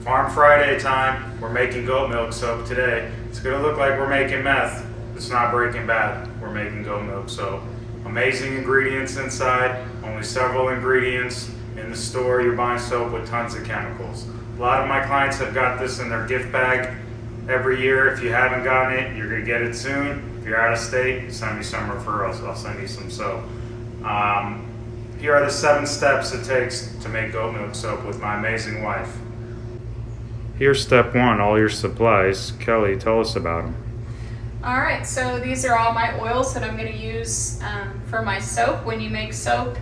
Farm Friday time, we're making goat milk soap today. It's gonna look like we're making meth. It's not Breaking Bad. We're making goat milk soap. Amazing ingredients inside, only several ingredients. In the store, you're buying soap with tons of chemicals. A lot of my clients have got this in their gift bag every year. If you haven't gotten it, you're gonna get it soon. If you're out of state, send me some referrals. I'll send you some soap. Here are the 7 steps it takes to make goat milk soap with my amazing wife. Here's step 1, all your supplies. Kelly, tell us about them. All right, so these are all my oils that I'm going to use for my soap. When you make soap,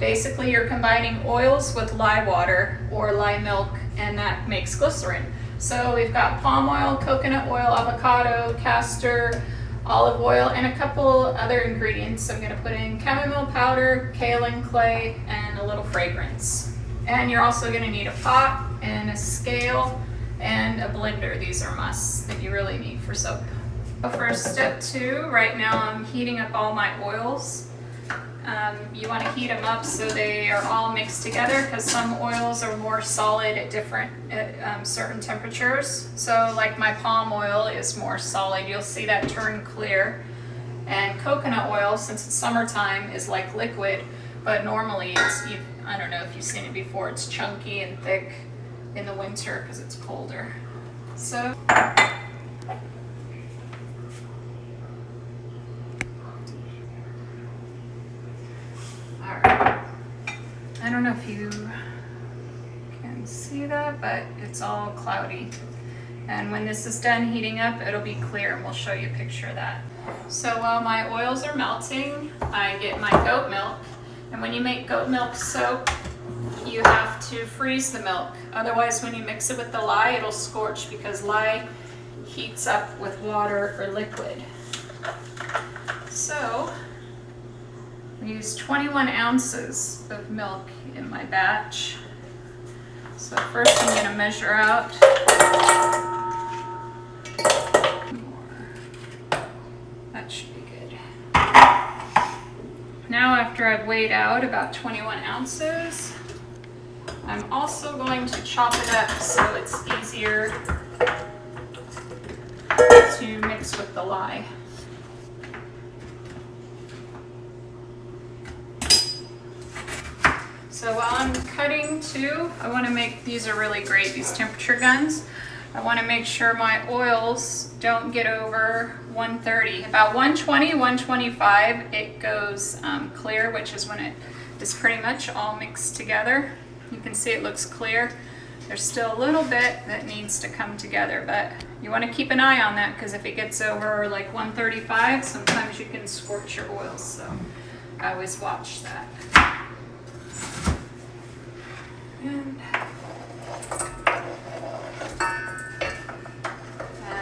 basically you're combining oils with lye water or lye milk, and that makes glycerin. So we've got palm oil, coconut oil, avocado, castor, olive oil, and a couple other ingredients. I'm going to put in chamomile powder, kaolin clay, and a little fragrance. And you're also going to need a pot and a scale and a blender. These are musts that you really need for soap. For step 2, right now I'm heating up all my oils. You want to heat them up so they are all mixed together, because some oils are more solid at certain temperatures. So like my palm oil is more solid. You'll see that turn clear. And coconut oil, since it's summertime, is like liquid, but normally I don't know if you've seen it before, it's chunky and thick in the winter because it's colder. So I don't know if you can see that, but it's all cloudy. And when this is done heating up, it'll be clear, and we'll show you a picture of that. So while my oils are melting, I get my goat milk. And when you make goat milk soap, you have to freeze the milk. Otherwise, when you mix it with the lye, it'll scorch, because lye heats up with water or liquid. So I use 21 ounces of milk in my batch. So first I'm going to measure out. That should be good. Now, after I've weighed out about 21 ounces, I'm also going to chop it up so it's easier to mix with the lye. So while I'm cutting too, I want to make, these are really great, these temperature guns. I want to make sure my oils don't get over 130. About 120, 125, it goes clear, which is when it is pretty much all mixed together. You can see it looks clear. There's still a little bit that needs to come together, but you want to keep an eye on that, because if it gets over like 135, sometimes you can scorch your oils. So I always watch that. And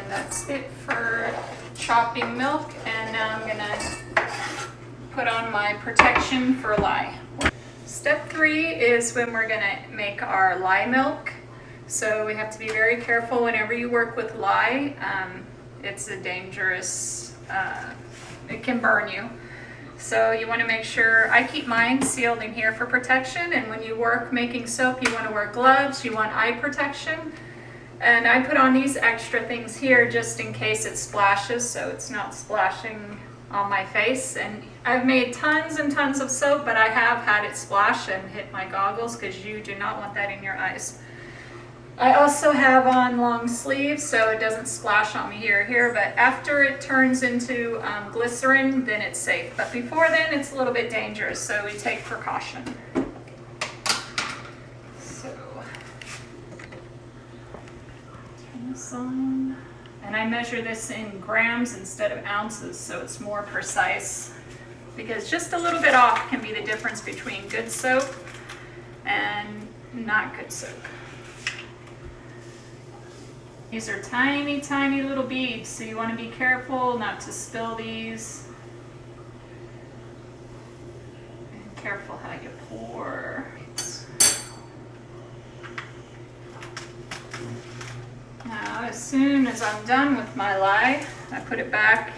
that's it for chopping milk. And now I'm gonna put on my protection for lye. Step 3 is when we're gonna make our lye milk. So we have to be very careful whenever you work with lye. It's a dangerous, it can burn you. So you want to make sure, I keep mine sealed in here for protection, and when you work making soap, you want to wear gloves, you want eye protection. And I put on these extra things here just in case it splashes, so it's not splashing on my face. And I've made tons and tons of soap, but I have had it splash and hit my goggles, because you do not want that in your eyes. I also have on long sleeves so it doesn't splash on me here, but after it turns into glycerin, then it's safe. But before then, it's a little bit dangerous, so we take precaution. So, turn this on. And I measure this in grams instead of ounces, so it's more precise. Because just a little bit off can be the difference between good soap and not good soap. These are tiny, tiny little beads, so you want to be careful not to spill these. And careful how you pour. Now, as soon as I'm done with my lye, I put it back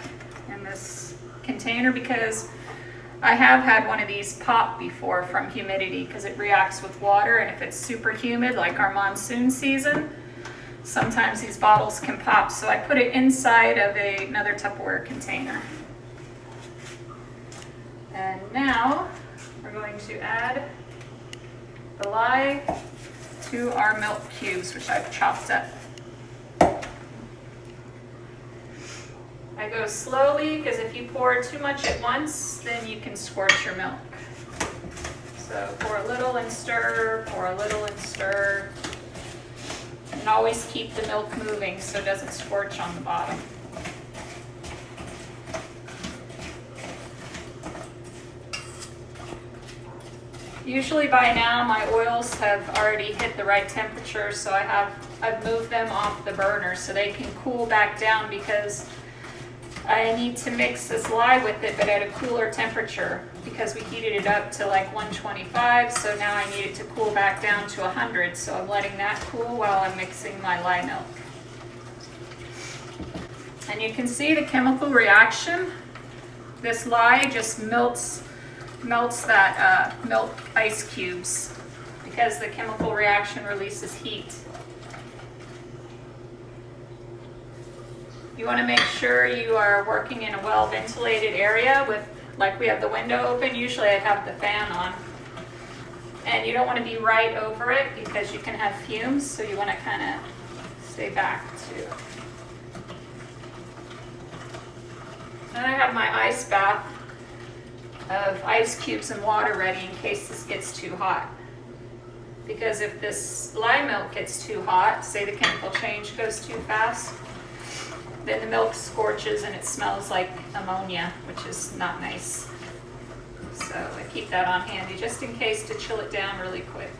in this container, because I have had one of these pop before from humidity because it reacts with water, and if it's super humid like our monsoon season, sometimes these bottles can pop. So I put it inside of another Tupperware container. And now we're going to add the lye to our milk cubes, which I've chopped up. I go slowly because if you pour too much at once, then you can scorch your milk. So pour a little and stir, pour a little and stir. And always keep the milk moving so it doesn't scorch on the bottom. Usually by now my oils have already hit the right temperature, so I've moved them off the burner so they can cool back down, because I need to mix this lye with it, but at a cooler temperature, because we heated it up to like 125, so now I need it to cool back down to 100, so I'm letting that cool while I'm mixing my lye milk. And you can see the chemical reaction. This lye just melts that milk ice cubes because the chemical reaction releases heat. You want to make sure you are working in a well-ventilated area with, like we have the window open. Usually I have the fan on. And you don't want to be right over it because you can have fumes, so you want to kind of stay back too. And I have my ice bath of ice cubes and water ready in case this gets too hot. Because if this lye milk gets too hot, say the chemical change goes too fast, then the milk scorches and it smells like ammonia, which is not nice. So I keep that on handy just in case to chill it down really quick.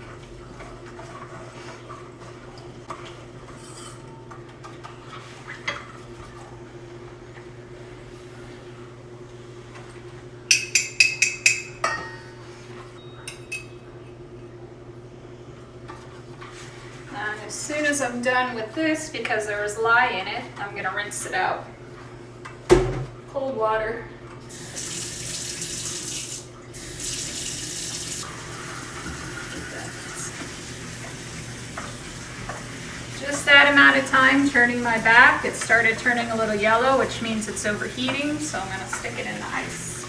As soon as I'm done with this, because there was lye in it, I'm going to rinse it out. Cold water. Just that amount of time turning my back. It started turning a little yellow, which means it's overheating, so I'm going to stick it in the ice.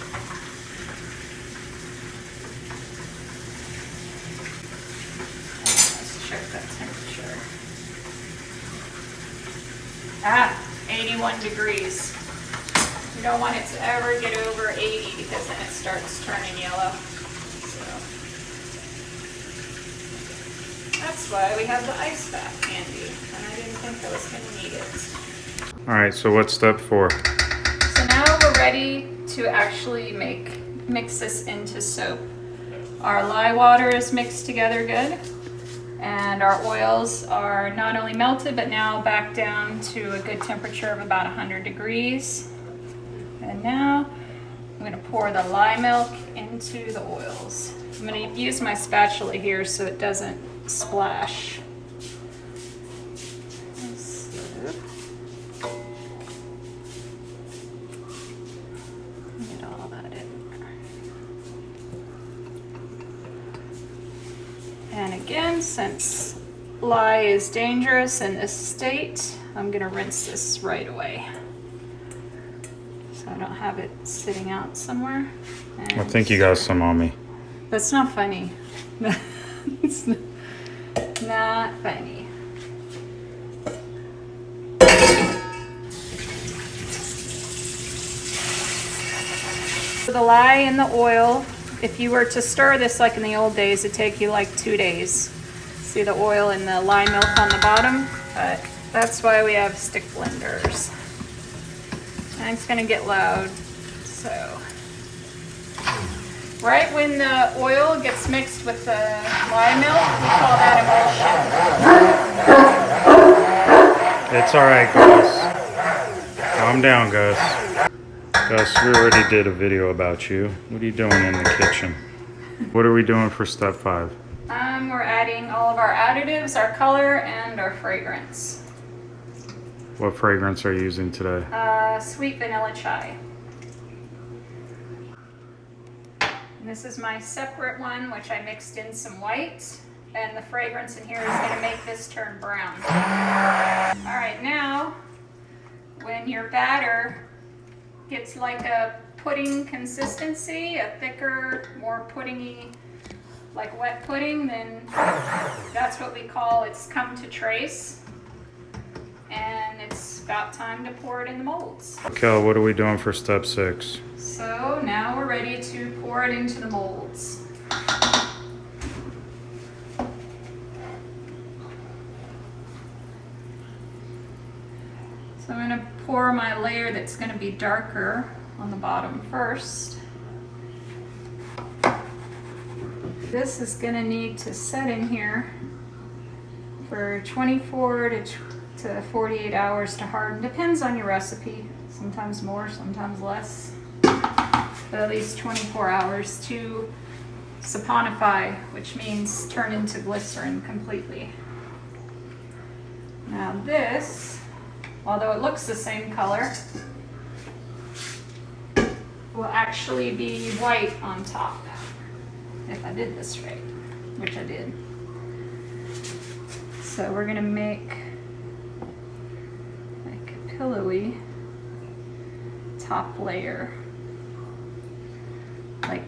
Check that temperature. 81 degrees. You don't want it to ever get over 80 because then it starts turning yellow. So that's why we have the ice bath handy, and I didn't think I was going to need it. All right, so what's step 4? So now we're ready to actually mix this into soap. Our lye water is mixed together good. And our oils are not only melted, but now back down to a good temperature of about 100 degrees. And now I'm going to pour the lye milk into the oils. I'm going to use my spatula here so it doesn't splash. Get all that in. And again, since lye is dangerous in this state, I'm going to rinse this right away, so I don't have it sitting out somewhere. And I think you got some on me. that's not funny. It's not funny. So the lye and the oil, if you were to stir this like in the old days, it'd take you like 2 days. See the oil and the lye milk on the bottom? But that's why we have stick blenders. And it's gonna get loud, so. Right when the oil gets mixed with the lye milk, we call that emulsion. It's all right, Gus. Calm down, Gus. Gus, we already did a video about you. What are you doing in the kitchen? What are we doing for step 5? We're adding all of our additives, our color, and our fragrance. What fragrance are you using today? Sweet vanilla chai. this is my separate one, which I mixed in some white, and the fragrance in here is going to make this turn brown. All right, now when your batter gets like a pudding consistency, a thicker, more puddingy, like wet pudding, then that's what we call it's come to trace. And it's about time to pour it in the molds. Kel, what are we doing for step 6? So now we're ready to pour it into the molds. So I'm going to pour my layer that's going to be darker on the bottom first. This is going to need to set in here for 24 to 48 hours to harden. Depends on your recipe. Sometimes more, sometimes less. But at least 24 hours to saponify, which means turn into glycerin completely. Now this, although it looks the same color, will actually be white on top if I did this right, which I did. So we're gonna make like a pillowy top layer, like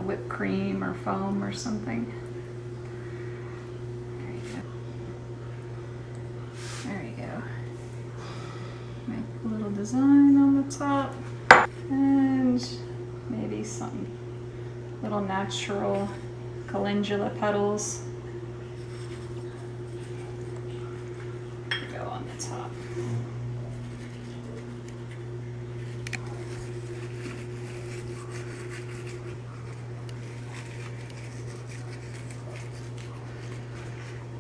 whipped cream or foam or something. There you go. Make a little design on the top and maybe some little natural calendula petals go on the top.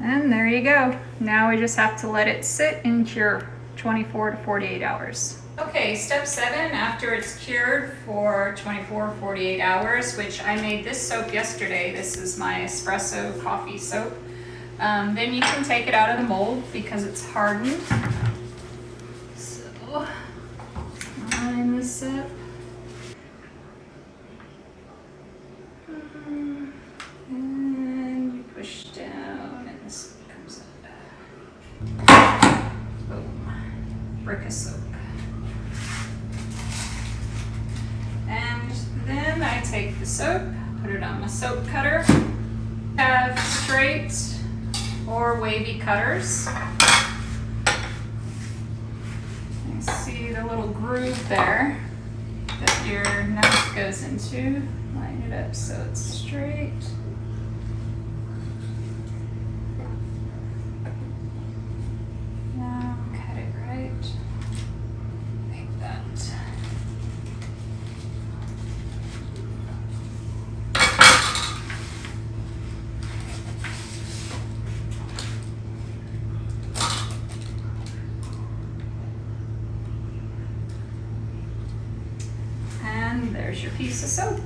And there you go. Now we just have to let it sit and cure 24 to 48 hours. Okay, step 7, after it's cured for 24 or 48 hours, which I made this soap yesterday. This is my espresso coffee soap. Then you can take it out of the mold because it's hardened. So, line this up. And you push down and this comes up. Boom. Brick of soap. And then I take the soap, put it on my soap cutter. Have straight or wavy cutters. You see the little groove there that your knife goes into. Line it up so it's straight. Now cut it right. Like that. And there's your piece of soap.